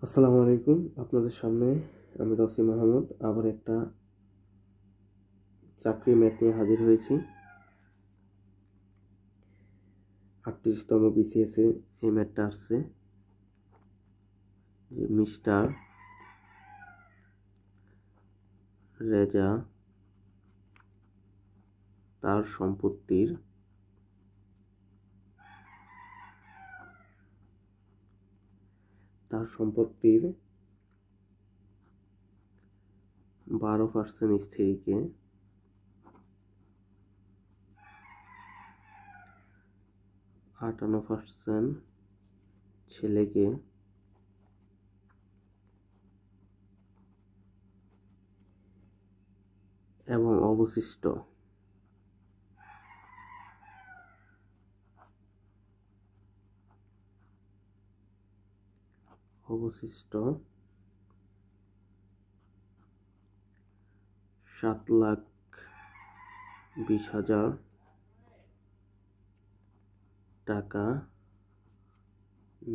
আসসালামু আলাইকুম। আপনাদের সামনে আমি রসি মাহমুদ আবার একটা চাকরি ম্যাট নিয়ে হাজির হয়েছি। 38তম বিসিএস এ এই ম্যাটটা আসছে যে মিস্টার রেজা তার সম্পত্তির তার সম্পত্তির 12% স্ত্রীকে 58% ছেলেকে এবং অবশিষ্ট 7,20,000 টাকা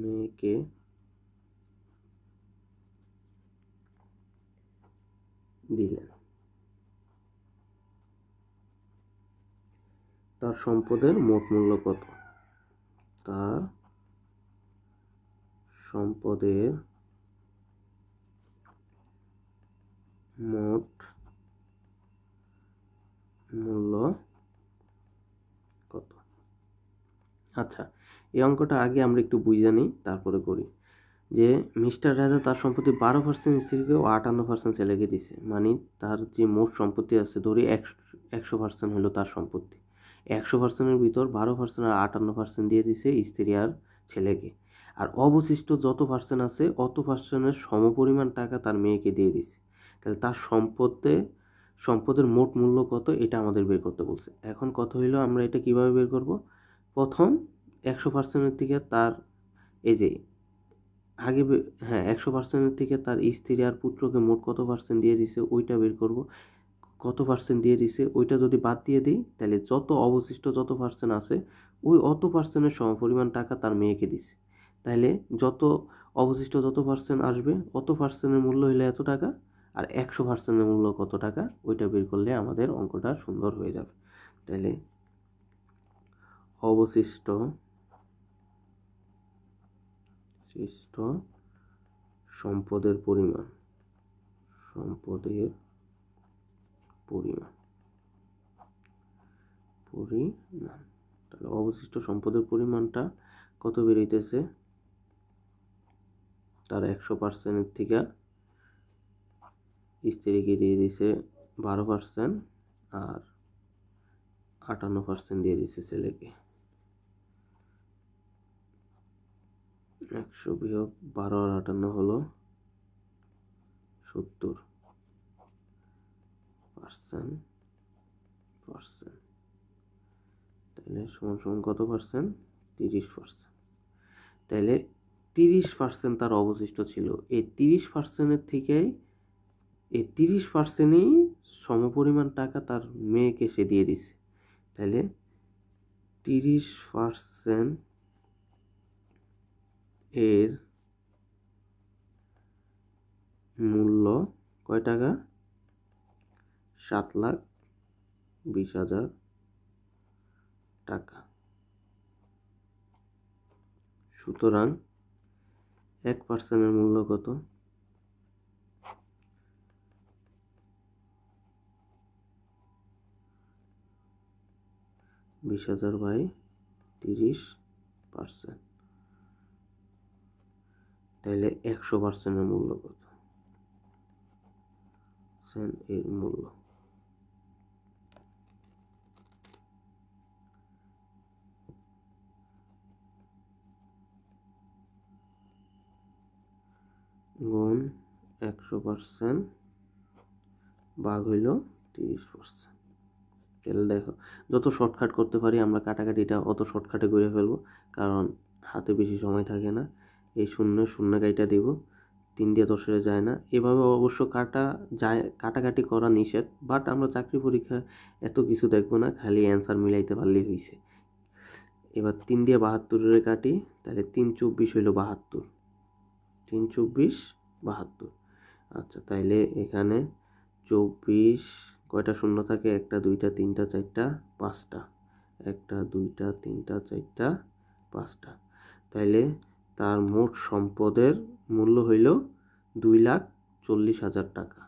মেয়েকে দিলেন। তার সম্পদের মোট মূল্য কত? তার সম্পদের মোট মূল্য কত? আচ্ছা, এই অঙ্কটা আগে আমরা একটু বুঝে নিই, তারপরে করি। যে মিস্টার রাজা তার সম্পত্তি 12% স্ত্রীকে ও 58% ছেলেকে দিছে, মানে তার যে মোট সম্পত্তি আছে ধরি 100% হলো তার সম্পত্তি। 100%-এর ভিতর 12% আর 58% দিয়ে দিছে স্ত্রী আর ছেলেকে, আর অবশিষ্ট যত পার্সেন্ট আছে অত পার্সেন্টের সমপরিমাণ টাকা তার মেয়েকে দিয়ে দিছে। তাহলে তার সম্পদের মোট মূল্য কত, এটা আমাদের বের করতে বলছে। এখন কথা হইলো আমরা এটা কিভাবে বের করব। প্রথম 100%-এর থেকে তার এই যে আগে 100%-এর থেকে তার স্ত্রী আর পুত্রকে মোট কত পার্সেন্ট দিয়ে দিছে ওইটা বের করব। কত পার্সেন্ট দিয়ে দিছে ওইটা যদি বাদ দিয়ে দিই, তাহলে যত অবশিষ্ট যত পার্সেন্ট আছে ওই অত পার্সেন্টের সমপরিমাণ টাকা তার মেয়েকে দিছে। তাহলে যত অবশিষ্ট যত পার্সেন্ট আসবে অত পার্সেন্টের মূল্য হলে এত টাকা, আর 100%-এর মূল্য কত টাকা ওইটা বের করলে আমাদের অঙ্কটা সুন্দর হয়ে যাবে। তাহলে অবশিষ্ট সম্পদের পরিমাণ তাহলে অবশিষ্ট সম্পদের পরিমাণটা কত বেরোইতেছে, তার 100%-এর থেকে স্ত্রীকে দিয়ে দিছে 12% আর 58% দিয়ে দিছে ছেলেকে। 100 বিয়োগ 12 আর 58 হলো 70%। তাহলে সমান কত পার্সেন্ট? 30%। তাহলে 30% তার অবশিষ্ট ছিল। এই 30%-এর থেকেই এই 30%-ই সমপরিমাণ টাকা তার মেয়েকে সে দিয়ে দিছে। তাহলে 30% এর মূল্য কয় টাকা? 7,20,000 টাকা। সুতরাং 1%-এর মূল্য কত? 20,000 বাই 30%। তাহলে 100%-এর মূল্য কত? এর মূল্য গুণ 100% ভাগ হইল 30%। তাহলে দেখো, যত শর্টকাট করতে পারি আমরা কাটাকাটিটা অত শর্টকাটে করে ফেলবো, কারণ হাতে বেশি সময় থাকে না। এই শূন্য কাইটা দিব, 3 দিয়ে 10 যায় না। এভাবে অবশ্য কাটাকাটি করা নিষেধ, বাট আমরা চাকরি পরীক্ষা এত কিছু দেখবো না, খালি অ্যান্সার মিলাইতে পারলেই হয়েছে। এবার 3 দিয়ে 72 কাটি, তাহলে 3 24 হইল 72। 3 × 20 = 72। আচ্ছা, তাইলে এখানে 24 কয়টা শূন্য থাকে? 1টা 2টা 3টা 4টা 5টা, 1টা 2টা 3টা 4টা 5টা। তাইলে তার মোট সম্পদের মূল্য হইল 2,40,000 টাকা।